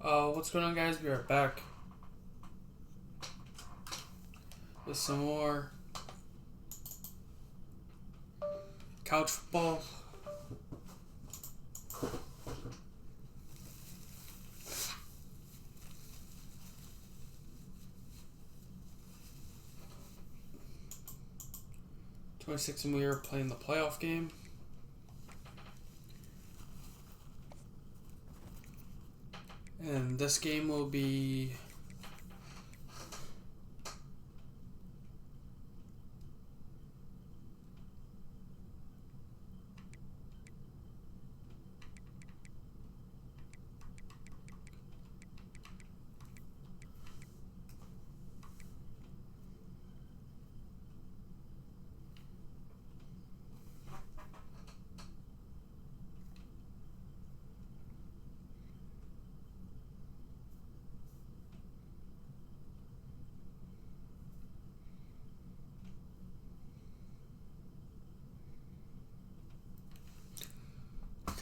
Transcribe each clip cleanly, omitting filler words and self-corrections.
What's going on, guys? Be right back with some more couch football. And we are playing the playoff game. And this game will be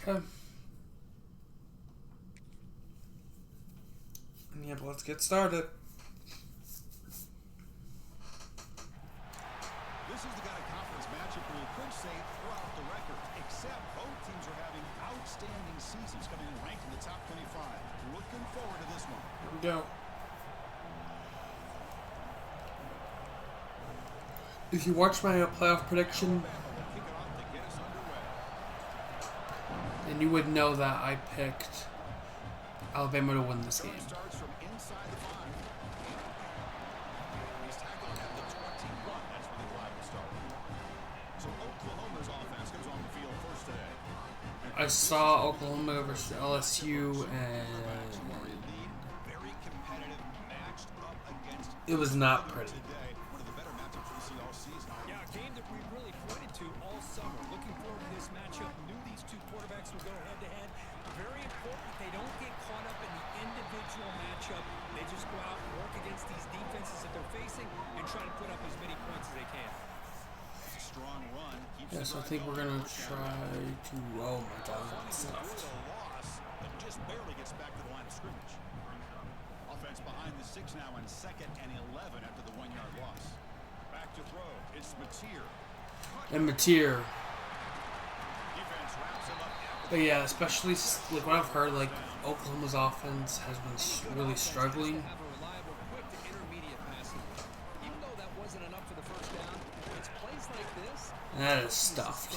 okay. Yeah, but let's get started. This is the kind of conference matchup where you could say throw out the record, except both teams are having outstanding seasons, coming in ranked in the top 25. Looking forward to this one. Here we go. If you watch my playoff prediction, then you would know that I picked Alabama to win this game. I saw Oklahoma versus LSU, and it was not pretty. Yeah, a game that we really pointed to all summer. Looking forward to this matchup. Knew these two quarterbacks would go head-to-head. Very important they don't get caught up in the individual matchup. They just go out and work against these defenses that they're facing and try to put up as many points as they can. Strong run. Yes, I think we're gonna try to. Oh my God, that's soft. Just barely gets back to the line of scrimmage. Offense behind the 6 now on 2nd and 11 after the 1-yard loss. Back to throw. It's Mateer. And Mateer. But yeah, especially like what I've heard, like Oklahoma's offense has been really struggling. And that is stuffed.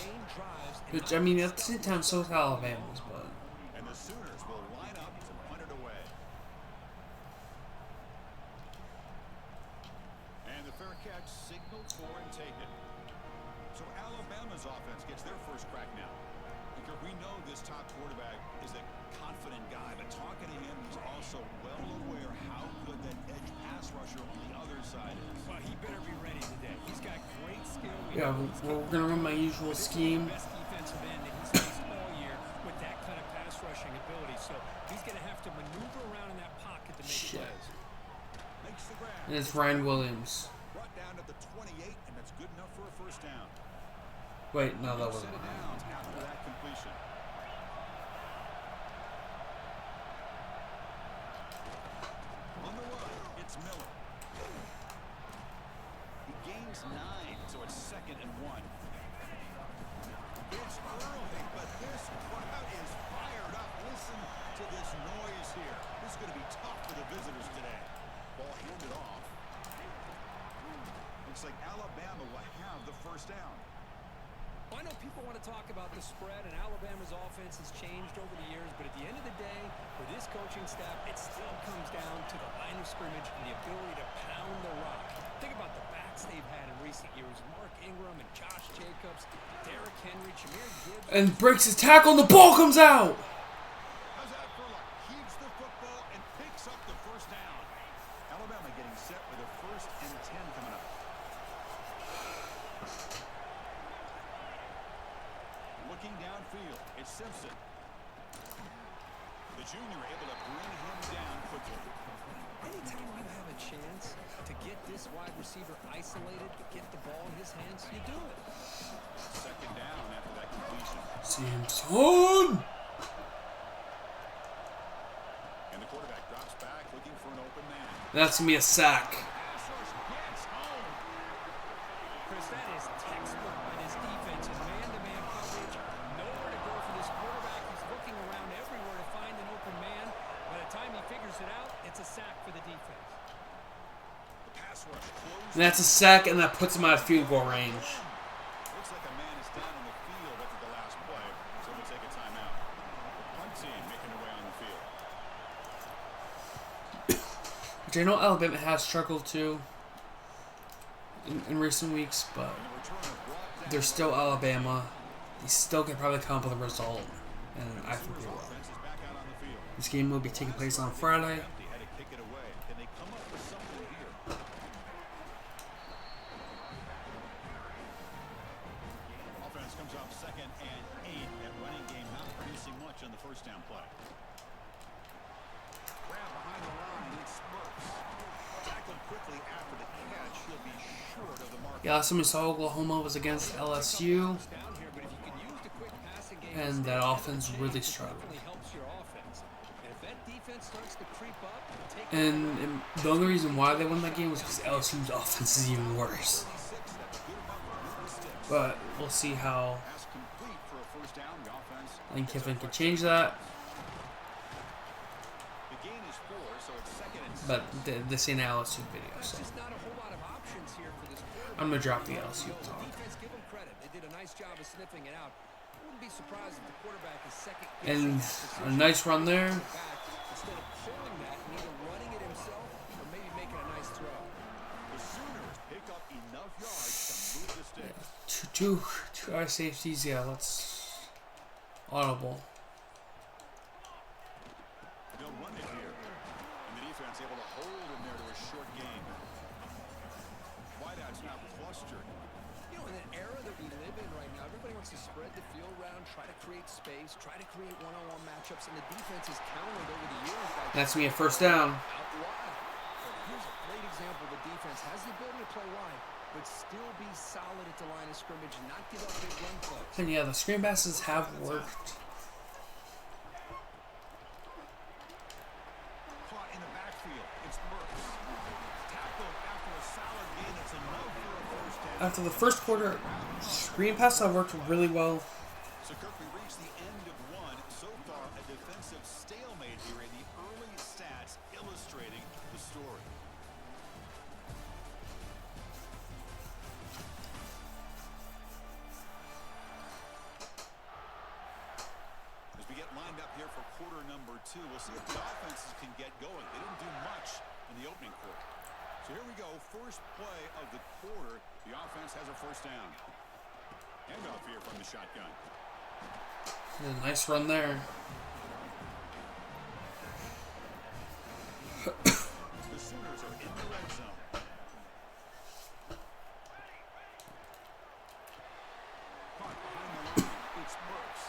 Which, I mean, at the same time, so is Alabama's, but. And the Sooners will line up to punt it away. And the fair catch signaled for and taken. So Alabama's offense gets their first crack now. Because we know this top quarterback is a confident guy, but talking to him, he's also well aware how good that edge pass rusher on the other side is. Well, he better be ready today. He's got great skill. Yeah, we're going to run my usual scheme. Best defensive end that he's faced all year with that kind of pass rushing ability. So he's going to have to maneuver around in that pocket to make plays. Makes the grab. And it's Ryan Williams. Brought down to the 28, and that's good enough for a first down. Wait, no, that wasn't. Set it down after that completion. On the run, it's Miller. He gains 9, so it's 2nd and 1. It's early, but this crowd is fired up. Listen to this noise here. This is going to be tough for the visitors today. Ball handed off. Looks like Alabama will have the first down. I know people want to talk about the spread, and Alabama's offense has changed over the years, but at the end of the day, for this coaching staff, it still comes down to the line of scrimmage and the ability to pound the rock. Think about the backs they've had in recent years. Mark Ingram and Josh Jacobs, Derrick Henry, Jahmyr Gibbs. And breaks his tackle, and the ball comes out! How's that for luck? Keeps the football and picks up the first down. Alabama getting set with a 1st and 10 coming up. Looking downfield, it's Simpson. The junior able to bring him down quickly. Anytime you have a chance to get this wide receiver isolated, to get the ball in his hands, you do it. 2nd down after that completion. Simpson! And the quarterback That's going to be a sack. Pass rush gets home. Chris, that is textbook by this defense. His man-to-man coverage, nowhere to go for this quarterback. He's looking around everywhere to find an open man. By the time he figures it out, it's a sack for the defense. The pass rush closes. And that's a sack, and that puts him out of field goal range. Looks like a man is down on the field after the last play, so we'll take a timeout. The punt team making their way on the field. Which I know Alabama has struggled to in recent weeks, but they're still Alabama. They still can probably come up with a result, and I think they will. Offense is back out on the field. This game will be taking place on Friday. Empty, had to kick it away. Can they come up with something here? Offense comes up 2nd and 8. That running game not producing much on the first down play. Grab behind the line. It's Spurs. Tackled quickly after the catch. He'll be short of the mark. Yeah, last time we saw Oklahoma was against LSU, Down here, but if you can use the quick passing game, and that offense really struggled. definitely helps your offense. And if that defense starts to creep up and take And the only reason why they won that game was because LSU's offense is even worse. But we'll see how Pass complete for a first down. The offense. Lane Kiffin can change that. The gain is 4, so it's 2nd and 6. But this ain't an LSU video, so There's just not a whole lot of options here for this quarterback. I'm gonna drop the LSU talk. Defense, give them credit. They did a nice job of sniffing it out. I wouldn't be surprised if the quarterback is second And guessing a nice run there. back instead of pulling that and either running it himself or maybe making a nice throw. The Sooners pick up enough yards to move the sticks. Two our safeties. Yeah, let's audible. They'll run it here. And the defense able to hold him there to a short gain. Wideouts now clustered. You know, in an era that we live in right now, everybody wants to spread the field around, try to create space, try to create one-on-one matchups, and the defense is countered over the years by That's me a first down. out wide. But here's a great example. The defense has the ability to play wide, but still be solid at the line of scrimmage and not give up big run plays. And yeah, the screen passes have worked. Caught in the backfield. It's Burks. Tackled after a solid gain. It's enough for a first down. After the first quarter, screen passes have worked really well. So Kirk, we reached the end of one. So far, a defensive stalemate here, and the early stats illustrating the story. As we get lined up here for quarter number 2, we'll see if the offenses can get going. They didn't do much in the opening quarter. So here we go, first play of the quarter. The offense has a first down. Handoff here from the shotgun. And a nice run there. The Sooners are in the red zone. Caught behind the line. It's Burks.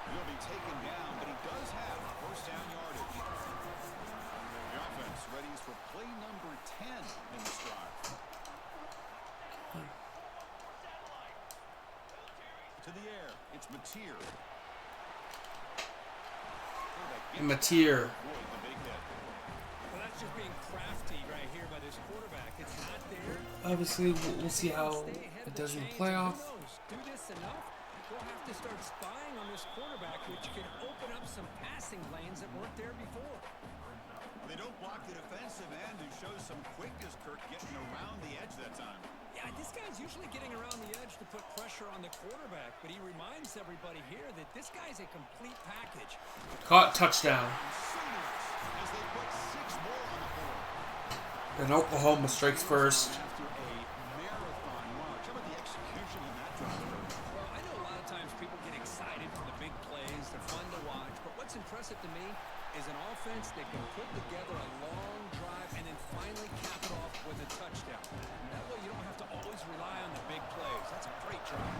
He'll be taken down, but he does have first down yardage. The offense ready for play number 10 in this drive. To the air. It's Mateer. Mateer. Avoid the big hit. Well, that's just being crafty right here by this quarterback. It's not there. Obviously, we'll see how it does in the playoff. Do this enough, we'll have to start spying on this quarterback, which can open up some passing lanes that weren't there before. They don't block the defensive end, who shows some quickness, Kirk, getting around the edge that time. Yeah, this guy's usually getting around the edge to put pressure on the quarterback, but he reminds everybody here that this guy's a complete package. Caught, touchdown. As they put 6 more on the board. And Oklahoma strikes first. After a marathon march. How about the execution in that drive? Well, I know a lot of times people get excited for the big plays. They're fun to watch, but what's impressive to me is an offense that can put together a long drive and then finally cap it off with a touchdown. That way you don't have to always rely on the big plays. That's a great drive.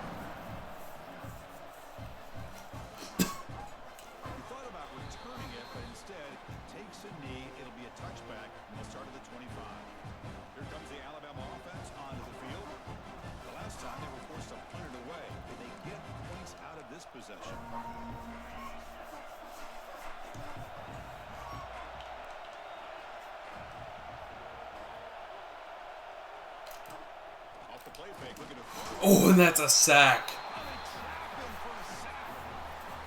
We thought about returning it, but instead takes a knee. It'll be a touchback, and they'll start at the 25. Here comes the Alabama offense onto the field. The last time they were forced to punt it away. Can they get points out of this possession? Oh, and that's a sack.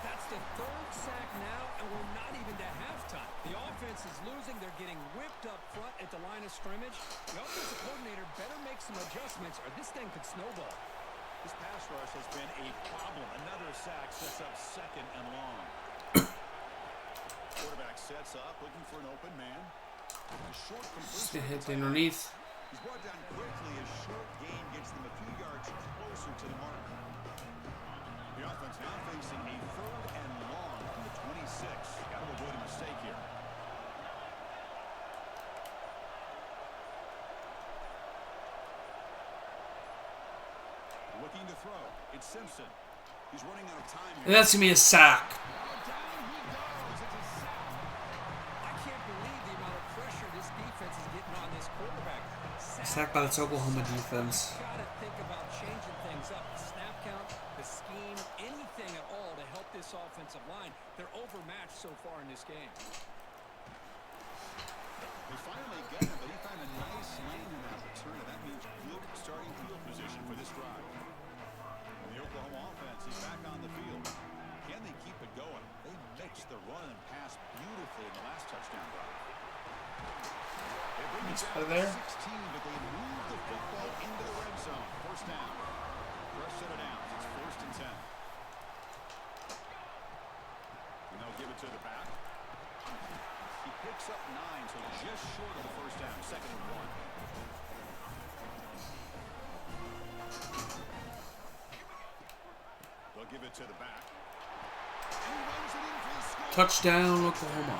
That's the third sack now, and we're not even to halftime. The offense is losing. They're getting whipped up front at the line of scrimmage. The offensive coordinator better make some adjustments, or this thing could snowball. This pass rush has been a problem. Another sack sets up second and long. Quarterback sets up, looking for an open man. A short Just completion. gonna hit the underneath. He's brought down quickly. A short gain gets them a few yards closer to the mark. The offense now facing a third and long from the 26. Got to avoid a mistake here. Looking to throw. It's Simpson. He's running out of time And here. that's gonna be a sack. Down he goes. It's a sack. I can't believe the amount of pressure this defense is getting on this quarterback. Sacked by the Oklahoma defense. Got to think about changing things up. The snap count, the scheme, anything at all to help this offensive line. They're overmatched so far in this game. They finally get him, but he found a nice lane in that return, and that means good starting field position for this drive. And the Oklahoma offense is back on the field. Can they keep it going? They mixed the run and pass beautifully in the last touchdown drive. They bring it down Out of there. to 16, but they move the football into the red zone. First down. First set of downs. It's first and 10. And they'll give it to the back. He picks up 9, so just short of the first down. Second and 1. They'll give it to the back. And he runs it in for the score. Touchdown, Oklahoma.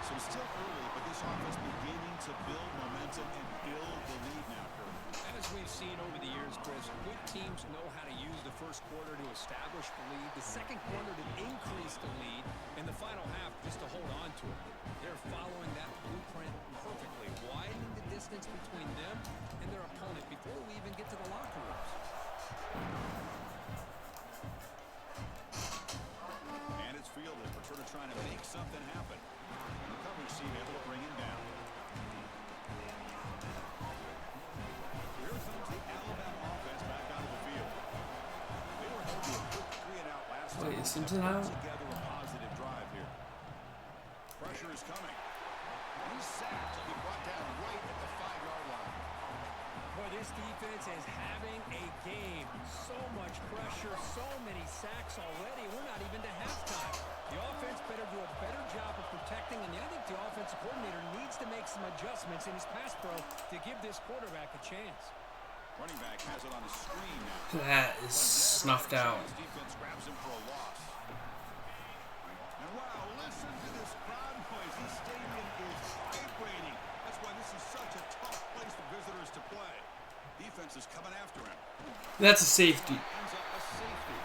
So it's still early, but this offense beginning to build momentum and build the lead now, Kurt. As we've seen over the years, Chris, good teams know how to use the first quarter to establish the lead, the second quarter to increase the lead, and the final half just to hold on to it. They're following that blueprint perfectly, widening the distance between them and their opponent before we even get to the locker rooms. And it's fielded. We're sort of trying to make something happen. The coverage team able to bring him down. Here comes the Alabama offense back onto the field. They were held to a quick 3-and-out last Wait, time. is Simpson out? Together a positive drive here. Pressure is coming. He's sacked. He'll be brought down right at the 5-yard line. Boy, this defense is having a game. So much pressure, so many sacks already. We're not even to halftime. The offense better do a better job of protecting, and I think the offensive coordinator needs to make some adjustments in his pass pro to give this quarterback a chance. Running back has it on the screen now. That is snuffed out. His defense grabs him for a loss. And wow, listen to this crowd noise. The stadium is vibrating. That's why this is such a tough place for visitors to play. Defense is coming after him. That's a safety. Ends up a safety.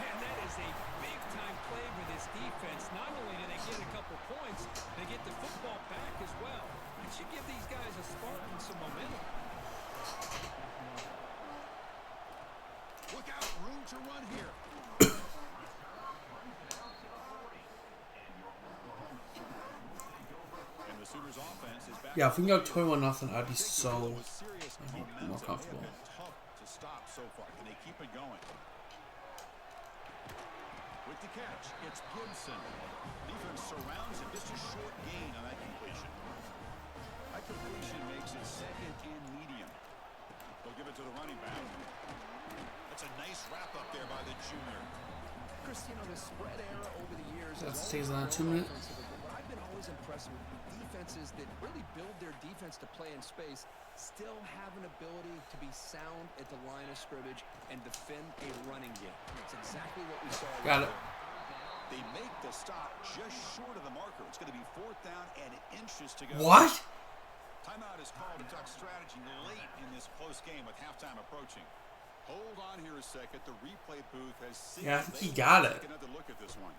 Man, that is a big-time play for this defense. Not only do they get a couple points, they get the football back as well. It should give these guys a spark and some momentum. Look out, room to run here. And the Sooners offense is back. Yeah, if we can go 21-0, I'd be so With serious I'd be momentum. more They have comfortable. been tough to stop so far. Can they keep it going? With the catch, it's Gibson. Defense surrounds him. Just a short gain on that completion. That completion makes it second and medium. They'll give it to the running back. That's a nice wrap up there by the junior. Chris, you know, the spread era over the years That's has takes always around 2 been minutes. offensive, but I've been always impressed with defenses that really build their defense to play in space, still have an ability to be sound at the line of scrimmage and defend a running game. It's exactly what we saw. Got it. They make the stop just short of the marker. It's going to be 4th down and inches to go. What? Timeout is called to duck strategy late in this close game with halftime approaching. Hold on here a second. The replay booth has seen. Yeah, I think he got it. Take another look at this one.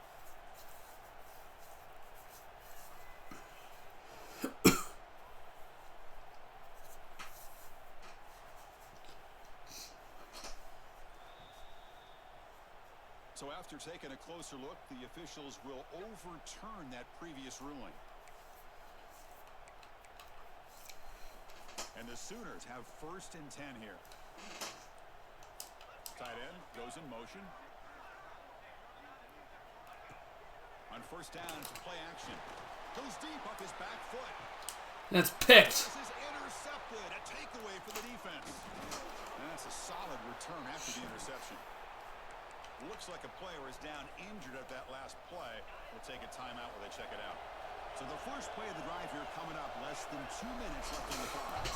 So after taking a closer look, the officials will overturn that previous ruling. And the Sooners have 1st and 10 here. Tight end goes in motion. On 1st down, it's play action. Goes deep off his back foot. That's picked. This is intercepted. A takeaway for the defense. And that's a solid return after the interception. Looks like a player is down injured at that last play. We'll take a timeout while they check it out. So the first play of the drive here coming up. Less than 2 minutes left in the clock.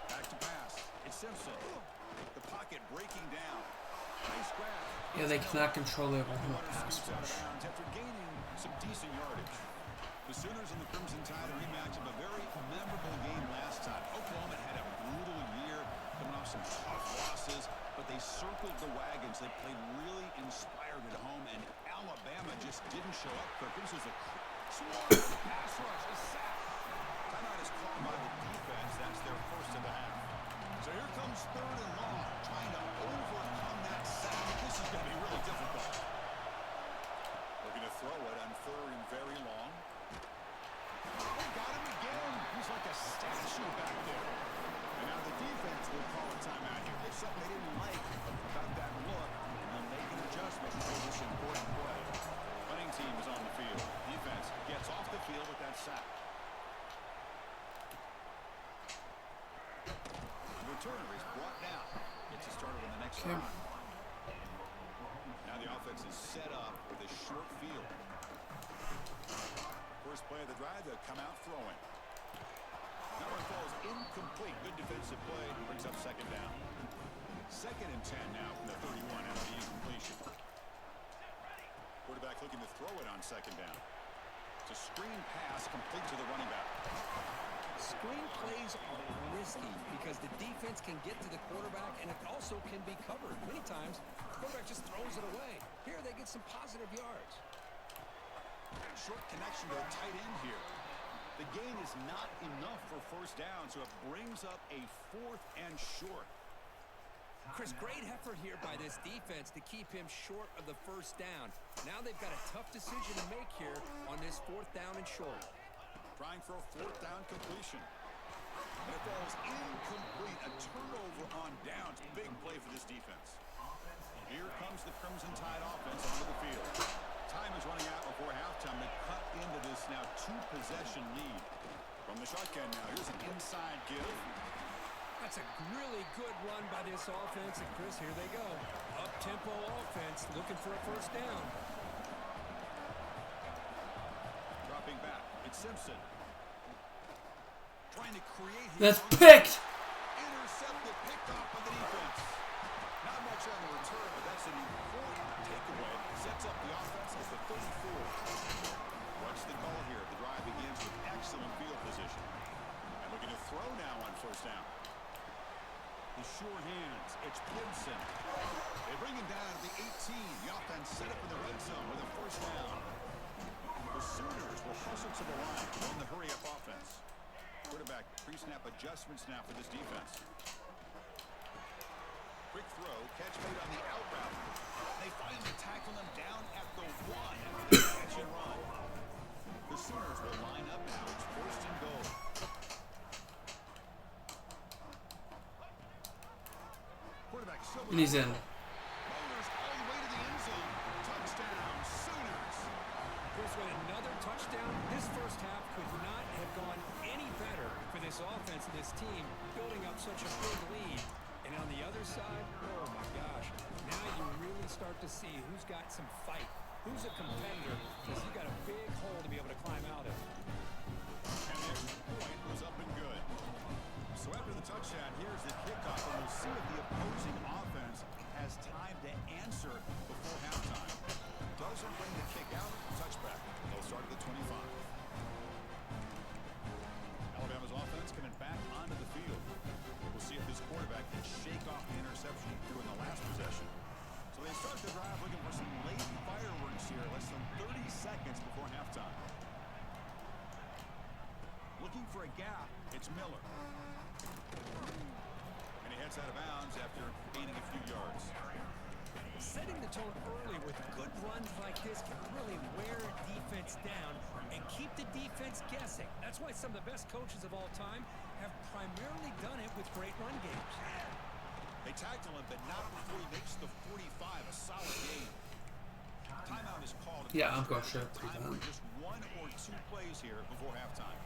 Back to pass. It's Simpson. The pocket breaking down. Nice grab. Yeah, they cannot control the Oklahoma pass rush. After gaining some decent yardage. The Sooners and the Crimson Tide rematch of a very memorable game last time. Oklahoma had a brutal year, coming off some tough losses, but they circled the wagons. They played really inspired at home, and Alabama just didn't show up. This was a swarm pass rush, a sack. Timeout is called by the defense. That's their 1st of the half. So here comes 3rd and long, trying to overcome that sack. This is going to be really difficult. Looking to throw it on 3rd and very long. They got him again. He's like a statue back there. And now the defense will call a timeout here. There's something they didn't like about that look, and they'll make an adjustment for this important play. Punting team is on the field. Defense gets off the field with that sack. The returner is brought down. Gets it started on the next drive. Now the offense is set up with a short field. First play of the drive, they'll come out throwing. That one falls incomplete. Good defensive play. Brings up 2nd down. 2nd and 10 now from the 31 after the incompletion. Quarterback looking to throw it on 2nd down. It's a screen pass complete to the running back. Screen plays are risky because the defense can get to the quarterback and it also can be covered. Many times, the quarterback just throws it away. Here, they get some positive yards. Short connection to the tight end here. The gain is not enough for 1st down, so it brings up a 4th and short. Chris, great effort here by this defense to keep him short of the 1st down. Now they've got a tough decision to make here on this 4th down and short. Trying for a 4th down completion. And it falls incomplete. A turnover on downs. Big play for this defense. Here comes the Crimson Tide offense onto the field. Time is running out before halftime to cut into this now 2-possession lead. From the shotgun now, here's an inside give. That's a really good run by this offense. And Chris, here they go. Up-tempo offense looking for a 1st down. Dropping back. It's Simpson. Trying to create. That's picked. Intercepted, picked off by the defense. Not much on the return, but that's an important takeaway. Sets up the offense at the 34. What's the call here? The drive begins with excellent field position. And looking to throw now on 1st down. The sure hands. It's Gibson. They bring him down at the 18. The offense set up in the red zone with a 1st down. The Sooners will hustle to the line on the hurry-up offense. Quarterback pre-snap adjustments now for this defense. Quick throw, catch made on the out route. They finally tackle him down at the 1 after the catch and run. The Sooners will line up now. It's 1st and goal. Quarterback still And he's in. Bowlers all the way to the end zone. Touchdown, Sooners. Chris, with another touchdown, this 1st half could not have gone any better for this offense and this team, building up such a big lead. And on the other side, oh my gosh, now you really start to see who's got some fight, who's a competitor, because you got a big hole to be able to climb out of. And the extra point was up and good. So after the touchdown, here's the kickoff, and we'll see if the opposing offense has time to answer before halftime. Doesn't bring the kick out, touchback. They'll start at the 25. Alabama's offense coming back onto the field. We'll see if this quarterback can shake off the interception he threw in the last possession. So they start the drive looking for some late fireworks here, less than 30 seconds before halftime. Looking for a gap, it's Miller. And he heads out of bounds after gaining a few yards. Setting the tone early with good runs like this can really wear defense down and keep the defense guessing. That's why some of the best coaches of all time have primarily done it with great run games. They tackle him, but not before he makes the 45. A solid game. Timeout is called. Yeah, I'm going straight through Time for just 1 or 2 plays here before halftime.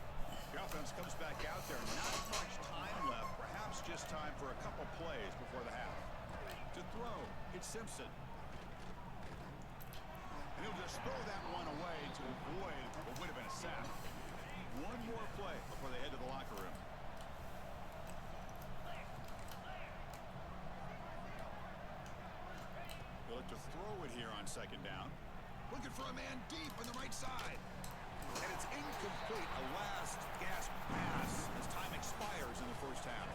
The offense comes back out there. Not much time left. Perhaps just time for a couple plays before the half. To throw, it's Simpson. And he'll just throw that one away to avoid what would have been a sack. One more play before they head to the locker room. They'll look to throw it here on second down. Looking for a man deep on the right side. And it's incomplete. A last gasp pass as time expires in the first half.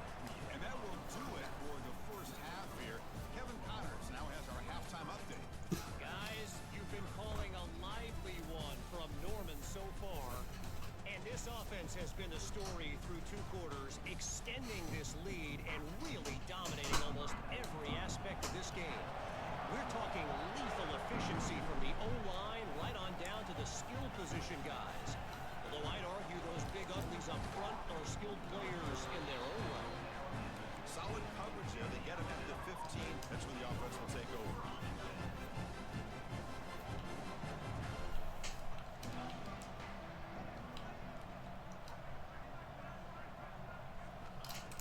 And that will do it for the first half here. Kevin Connors now has our halftime update. Guys, you've been calling a lively one from Norman so far. And this offense has been the story through 2 quarters, extending this lead and really dominating almost every aspect of this game. We're talking lethal efficiency from the O-line right on down to the skill position guys. Although I'd argue those big uglies up front are skilled players in their own right. Solid coverage there. They get him into the 15. That's when the offense will take over.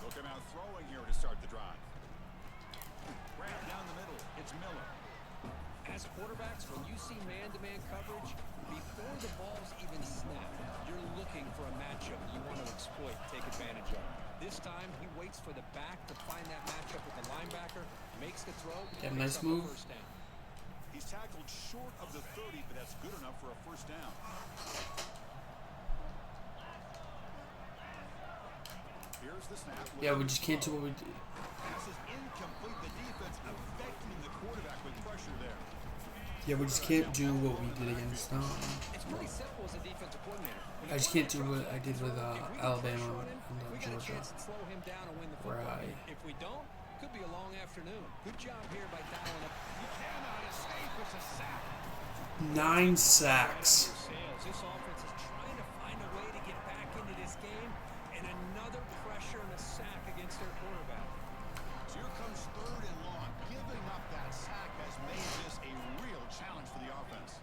They'll come out throwing here to start the drive. Grab down the middle. It's Miller. As quarterbacks, when you see man-to-man coverage, before the ball's even snapped, you're looking for a matchup you want to exploit, take advantage of. This time, he waits for the back to find that matchup with the linebacker, makes the throw, Yeah, nice move. First down. He's tackled short of the 30, but that's good enough for a first down. Here's the snap. Yeah, we just can't do what we do. Pass is incomplete. The defense affecting the quarterback with pressure there. Yeah, we just can't do what we did against It's pretty simple as a defensive coordinator. I just can't do what I did with Alabama and We got a Georgia. chance to slow him down and win the Where football I- game. If we don't, could be a long afternoon. Good job here by dialing up. You cannot escape. It's a sack. 9 sacks. This offense is trying to find a way to get back into this game, and another pressure and a sack against their quarterback. So here comes 3rd and long. Giving up that sack has made this a real challenge for the offense.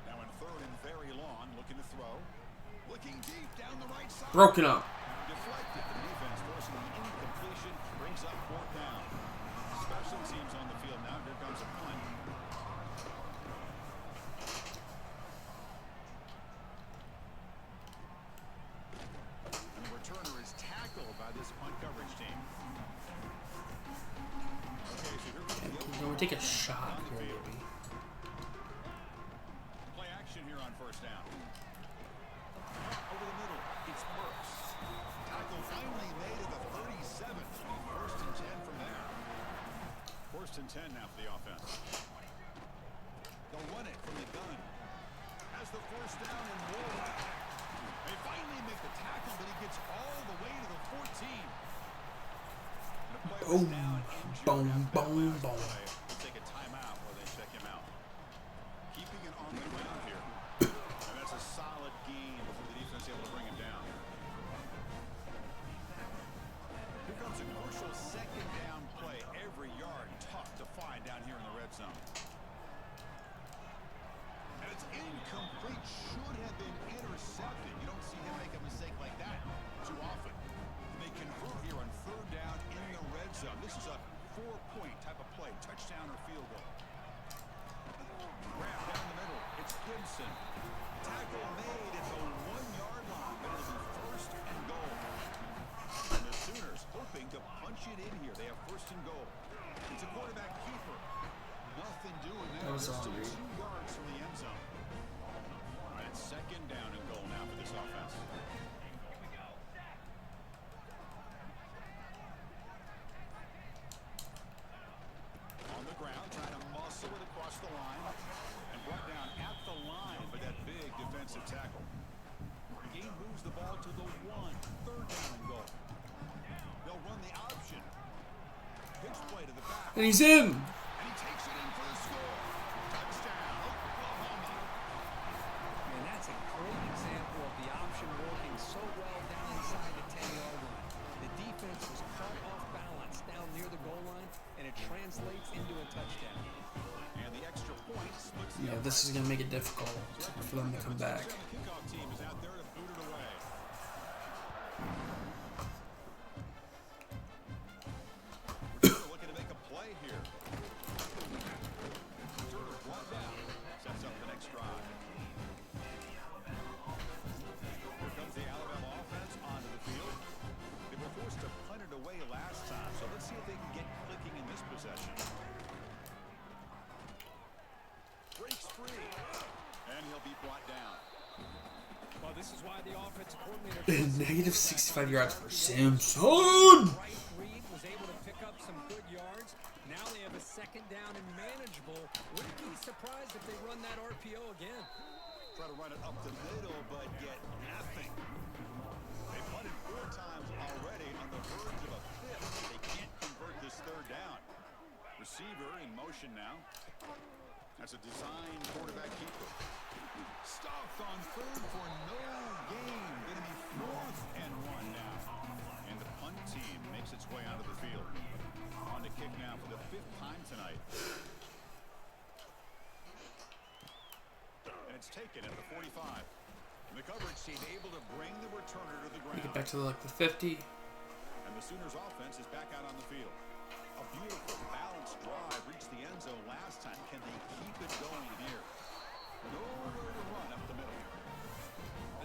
Now in 3rd and very long, looking to throw. Looking deep down the right side. Broken up. Deflected. The defense forcing the incompletion. Brings up 4th down. Special teams on the field now. Here comes a punt. And the returner is tackled by this punt coverage team. Okay, so here we go. Can we take a shot here, maybe? Play action here on first down. Over the middle, it's Burks. Tackle finally made at the 37. First and 10 from there. First and 10 now for the offense. They'll run it from the gun. Has the first down and more. They finally make the tackle, but he gets all the way to the 14. And the player is down injured Boom, after that boom, last boom. play. They'll take a timeout while they check him out. Keeping it on the ground here. And that's a solid gain before the defense able to bring him down. Here comes a crucial second down play. Every yard tough to find down here in the red zone. And it's incomplete. Should have been intercepted. You don't see him make a mistake like that too often. They convert here on 3rd down in the red zone. This is a 4-point type of play. Touchdown or field goal. Grab down the middle. It's Gibson. Tackle made at the 1-yard line, but it'll be first and goal. And the Sooners hoping to punch it in here. They have first and goal. It's a quarterback keeper. Nothing doing there. That was They're still hungry. 2 yards from the end zone. And second down and goal now for this offense. On the ground, trying to muscle it across the line. And brought down at the line by that big defensive tackle. The game moves the ball to the 1. 3rd down and goal. play to the back. And he's in. And he takes it in for the score. Touchdown, Oklahoma. And that's a great example of the option working so well down inside the 10-yard line. The defense was caught off balance down near the goal line, and it translates into a touchdown. And the extra point splits the Yeah, this is going to make it difficult for them to come back. The kickoff team is out there to boot it away. Turner looking to make a play here. Turner brought down, sets up the next drive. Here comes the Alabama offense onto the field. They were forced to punt it away last time, so let's see if they can get clicking in this possession. Breaks free, and he'll be brought down. Well, this is why the offensive coordinator Negative 65 yards for Samson. Right read was able to pick up some good yards. Now they have a second down and manageable. Wouldn't be surprised if they run that RPO again. Try to run it up the middle, but get nothing. They punted 4 times already on the verge of a 5th. They can't convert this third down. Receiver in motion now. That's a design quarterback keeper. Stuffed on 3rd for no gain. Going to be 4th and 1 now. And the punt team makes its way onto the field. On to kick now for the 5th time tonight. And it's taken at the 45. And the coverage team able to bring the returner to the ground. Get back to like the 50. And the Sooners offense is back out on the field. A beautiful balanced drive reached the end zone last time. Can they keep it going here? Nowhere to run up the middle.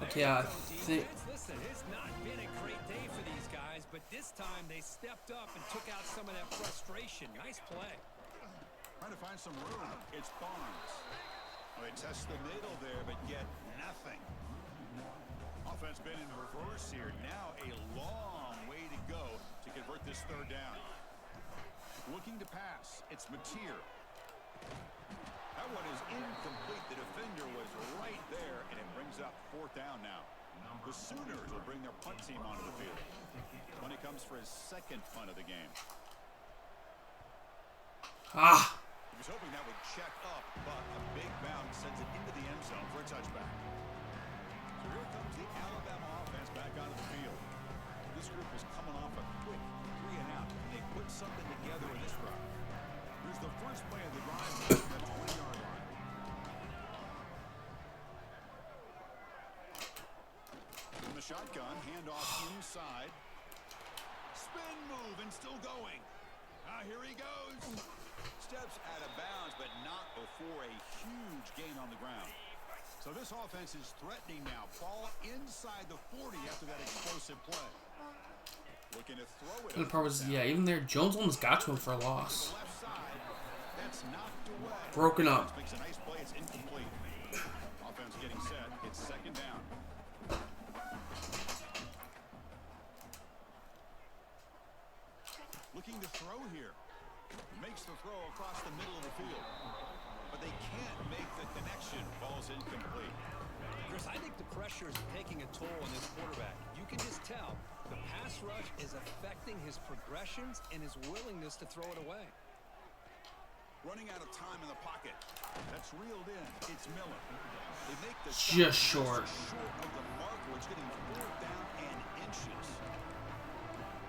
Okay, I think. Listen, it's not been a great day for these guys, but this time they stepped up and took out some of that frustration. Nice play. Trying to find some room. It's Barnes. Well, they test the middle there, but get nothing. Offense been in reverse here. Now a long way to go to convert this third down. Looking to pass. It's Mateer. That one is incomplete. The defender was right there, and it brings up 4th down now. The Sooners will bring their punt team onto the field. When it comes for his 2nd punt of the game. Ah! He was hoping that would check up, but a big bounce sends it into the end zone for a touchback. So here comes the Alabama offense back onto the field. This group is coming off a quick 3-and-out. They put something together in this round. Here's the first play of the drive at the 20-yard line. In the shotgun, handoff inside. Spin move and still going. Here he goes. Steps out of bounds, but not before a huge gain on the ground. So this offense is threatening now. Ball inside the 40 after that explosive play. Looking to throw it. And the part was, yeah, even there, Jones almost got to him for a loss. Left side. That's knocked away. Broken up. Makes a nice play. It's incomplete. Offense getting set. It's 2nd down. Looking to throw here. Makes the throw across the middle of the field. But they can't make the connection. Ball's incomplete. Chris, I think the pressure is taking a toll on this quarterback. You can just tell the pass rush is affecting his progressions and his willingness to throw it away. Running out of time in the pocket. That's reeled in. It's Miller. They make the Just short. Short of the marker. It's getting 4th down and inches.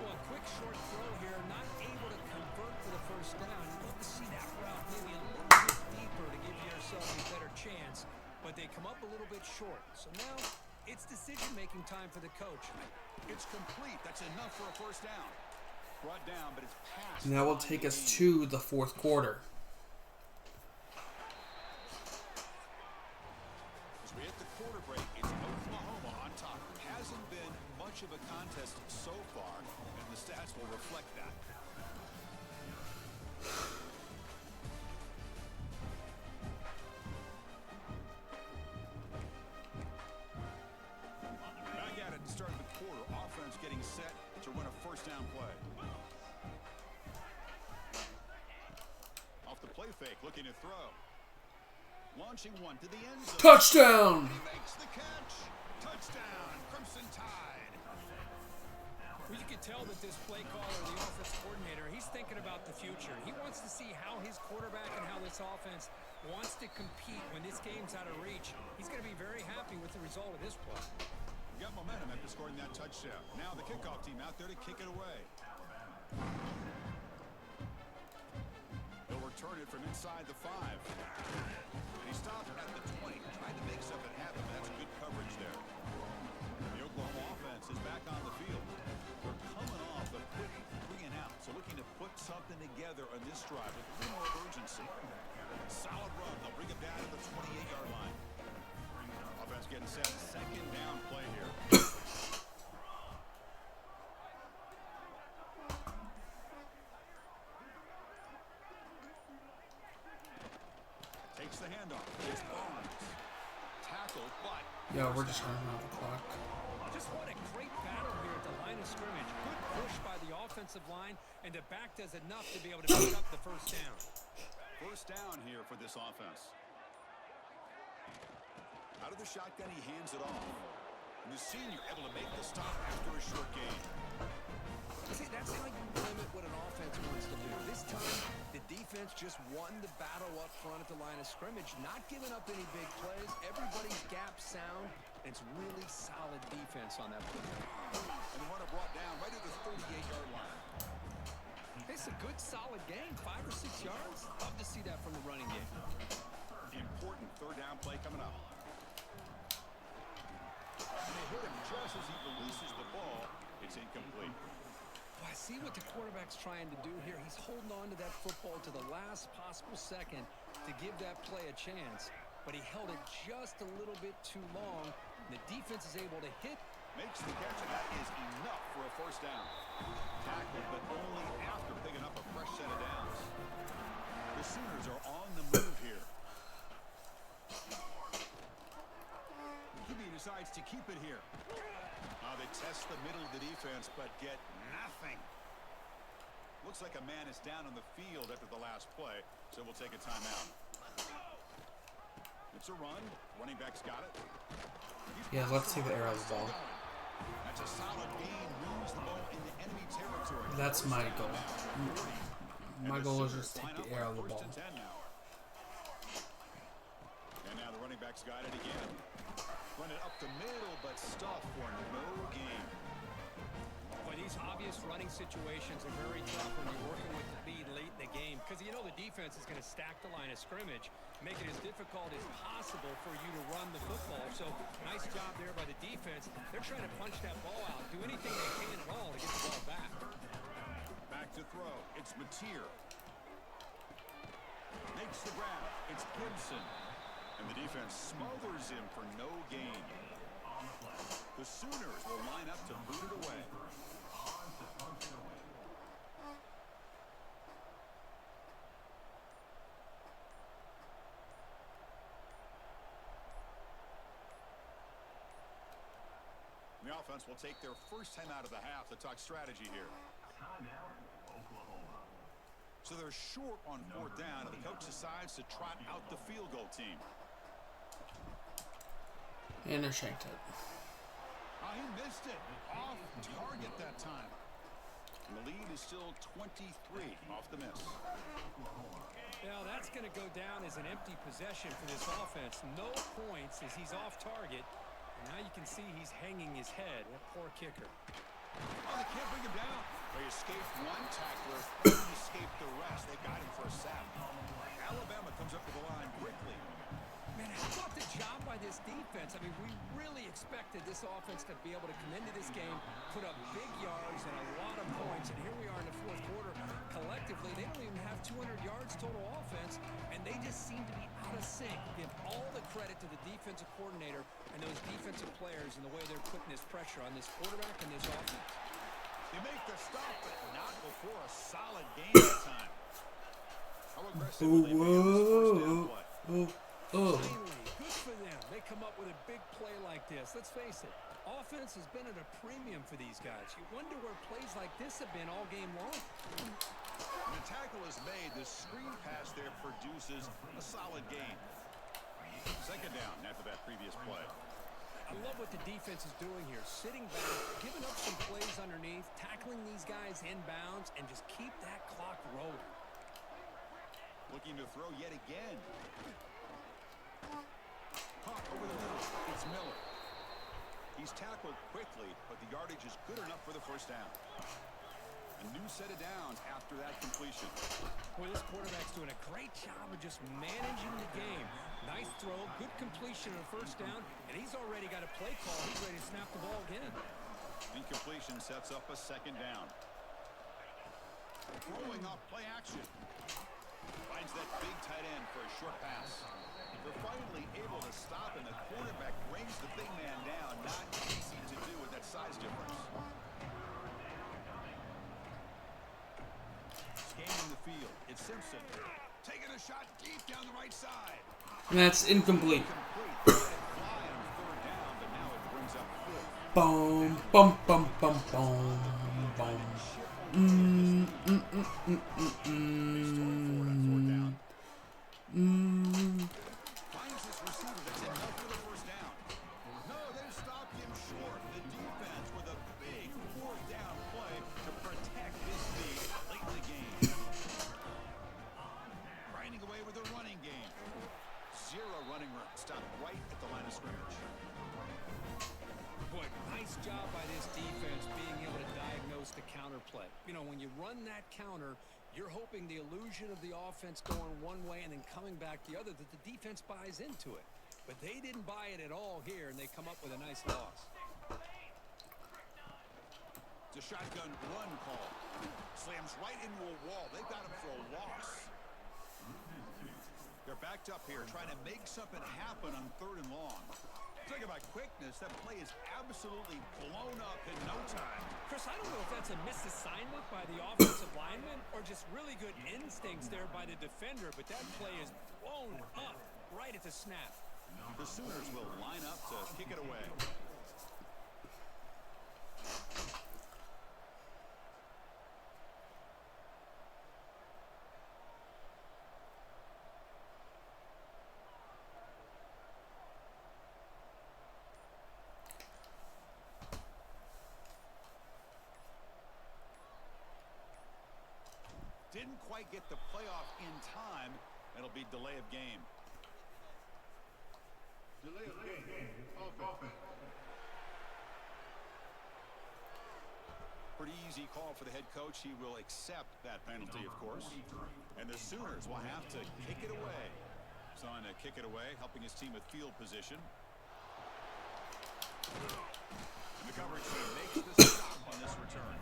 Well, a quick short throw here, not able to convert for the first down. You'd love to see that route maybe a little bit deeper to give yourself a better chance, but they come up a little bit short. So now it's decision-making time for the coach. It's complete. That's enough for a first down. Brought down, but it's passed. And that will take us to the 4th quarter. As we hit the quarter break, it's Oklahoma on top. Hasn't been much of a contest so far, and the stats will reflect that. Back at it to start the quarter. Offense getting set to run a first down play. Off the play fake, looking to throw. Launching one to the end zone. Touchdown! He makes the catch. Touchdown, Crimson Tide. Well, you can tell that this play caller, the offense coordinator, he's thinking about the future. He wants to see how his quarterback and how this offense wants to compete when this game's out of reach. He's going to be very happy with the result of this play. We got momentum after scoring that touchdown. Now the kickoff team out there to kick it away. They'll return it from inside the 5. And he stopped at the 20. Tried to make something happen. That's good coverage there. The Oklahoma offense is back on the field. They're coming off a quick 3 and out. So looking to put something together on this drive with a little more urgency. Solid run. They'll bring it down to the 28-yard line. Offense getting set. Second down play here. Takes the handoff. It's Barnes. Tackled, but... Yeah, we're just running out the clock. Just what a great battle here at the line of scrimmage. Good push by the offensive line, and the back does enough to be able to pick up the first down. First down here for this offense. Out of the shotgun, he hands it off. And the senior able to make the stop after a short gain. See, that's how you limit what an offense wants to do. This time, the defense just won the battle up front at the line of scrimmage, not giving up any big plays. Everybody's gap sound. It's really solid defense on that play. And the runner brought down right at the 38-yard line. It's a good, solid game, 5 or 6 yards. Love to see that from the running game. Important third down play coming up. And they hit him just as he releases the ball. It's incomplete. Well, I see what the quarterback's trying to do here. He's holding on to that football to the last possible second to give that play a chance. But he held it just a little bit too long. And the defense is able to hit. Makes the catch, and that is enough for a first down. Tackled, but only after picking up a fresh set of downs. The Sooners are on the move here. QB decides to keep it here. They test the middle of the defense, but get nothing. Looks like a man is down on the field after the last play, so we'll take a timeout. It's a run. Running back's got it. Yeah, let's see the air of the ball. That's a solid gain. Moves the ball into enemy territory. That's my goal. My goal is just to take the air of the ball. And now the running back's got it again. Run it up the middle, but stuff for no gain. Boy, these obvious running situations are very tough when you're working with the lead late in the game, because you know the defense is going to stack the line of scrimmage, make it as difficult as possible for you to run the football. So nice job there by the defense. They're trying to punch that ball out, do anything they can at all to get the ball back. Back to throw. It's Mateer. Makes the grab. It's Gibson. And the defense smothers him for no gain. The Sooners will line up to boot it away. The offense will take their first time out of the half to talk strategy here. So they're short on fourth down, and the coach decides to trot out the field goal team. And they shanked it. Oh, he missed it. Off target that time. And the lead is still 23 off the miss. Now that's going to go down as an empty possession for this offense. No points as he's off target. And now you can see he's hanging his head. What poor kicker. Oh, they can't bring him down. They escaped one tackler, couldn't escape the rest. They got him for a sack. Alabama comes up to the line quickly. Man, how about the job by this defense? I mean, we really expected this offense to be able to come into this game, put up big yards and a lot of points, and here we are in the fourth quarter. Collectively, they don't even have 200 yards total offense, and they just seem to be out of sync. Give all the credit to the defensive coordinator and those defensive players and the way they're putting this pressure on this quarterback and this offense. They make the stop, but not before a solid game that time. How aggressive will they be on this first down play? Finally, good for them. They come up with a big play like this. Let's face it, offense has been at a premium for these guys. You wonder where plays like this have been all game long. When the tackle is made, the screen pass there produces a solid gain. Second down after that previous play. I love what the defense is doing here. Sitting back, giving up some plays underneath, tackling these guys inbounds, and just keep that clock rolling. Looking to throw yet again. Pop over the middle. It's Miller. He's tackled quickly, but the yardage is good enough for the first down. A new set of downs after that completion. Boy, this quarterback's doing a great job of just managing the game. Nice throw, good completion on first down, and he's already got a play call. He's ready to snap the ball again. Incompletion sets up a second down. Throwing off play action. Finds that big tight end for a short pass. They're finally able to stop, and the quarterback brings the big man down. Not easy to do with that size difference. Scanning the field. It's Simpson. Taking a shot deep down the right side. And that's incomplete. Complete. Let it fly on third down, but now it brings up fourth. Boom, bum, bum, bum, bum, bum. Finds his receiver. That's enough for the first down. No, they stopped him short. The defense with a big fourth down play to protect this lead late in the game. Grinding away with the running game. Zero running room. Stopped right at the line of scrimmage. Boy, nice job by this defense being able to diagnose the counter play. You know, when you run that counter, you're hoping the illusion of the offense going one way and then coming back the other, that the defense buys into it. But they didn't buy it at all here, and they come up with a nice loss. It's a shotgun run call. Slams right into a wall. They got him for a loss. They're backed up here, trying to make something happen on third and long. Talk about quickness. That play is absolutely blown up in no time. Chris, I don't know if that's a misassignment by the offensive lineman or just really good instincts there by the defender, but that play is blown up right at the snap. The Sooners will line up to kick it away. Didn't quite get the playoff in time. It'll be delay of game. Delay of game. Offense. Pretty easy call for the head coach. He will accept that penalty, of course. And the Sooners will have to kick it away. He's on to kick it away, helping his team with field position. And the coverage team makes the stop on this return.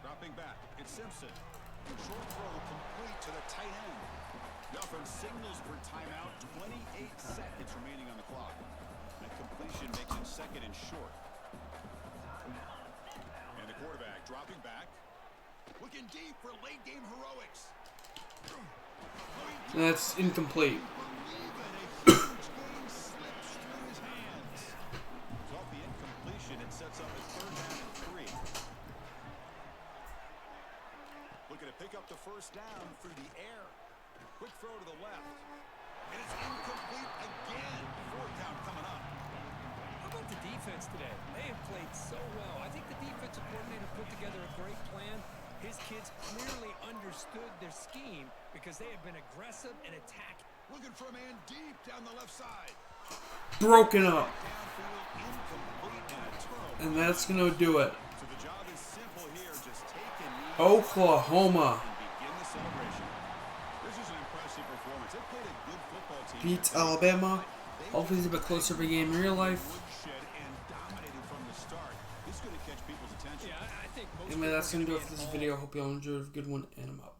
Dropping back, it's Simpson. Short throw complete to the tight end. The offense signals for timeout. 28 seconds remaining on the clock. That completion makes it second and short. And the quarterback dropping back. Looking deep for late game heroics. That's incomplete. A huge game slips through his hands. Off the incompletion, it sets up a third down and 3. Looking to pick up the first down through the air. Quick throw to the left. And it's incomplete again. Fourth down coming up. How about the defense today? They have played so well. I think the defensive coordinator put together a great plan. His kids clearly understood their scheme because they have been aggressive and attacking. Looking for a man deep down the left side. Broken up. Downfield, incomplete, and a turnover. And that's going to do it. So the job is simple here. Just take a knee Oklahoma and begin the celebration. This is an impressive performance. They played a good football team. beats Alabama. Hopefully it's a bit closer of a game in real life. Woodshed and dominated from the start. This is going to catch people's attention. Yeah, I think most Anyway, that's going to do it people for this are gonna be video. Hope you all enjoyed. A good one, and I'm out.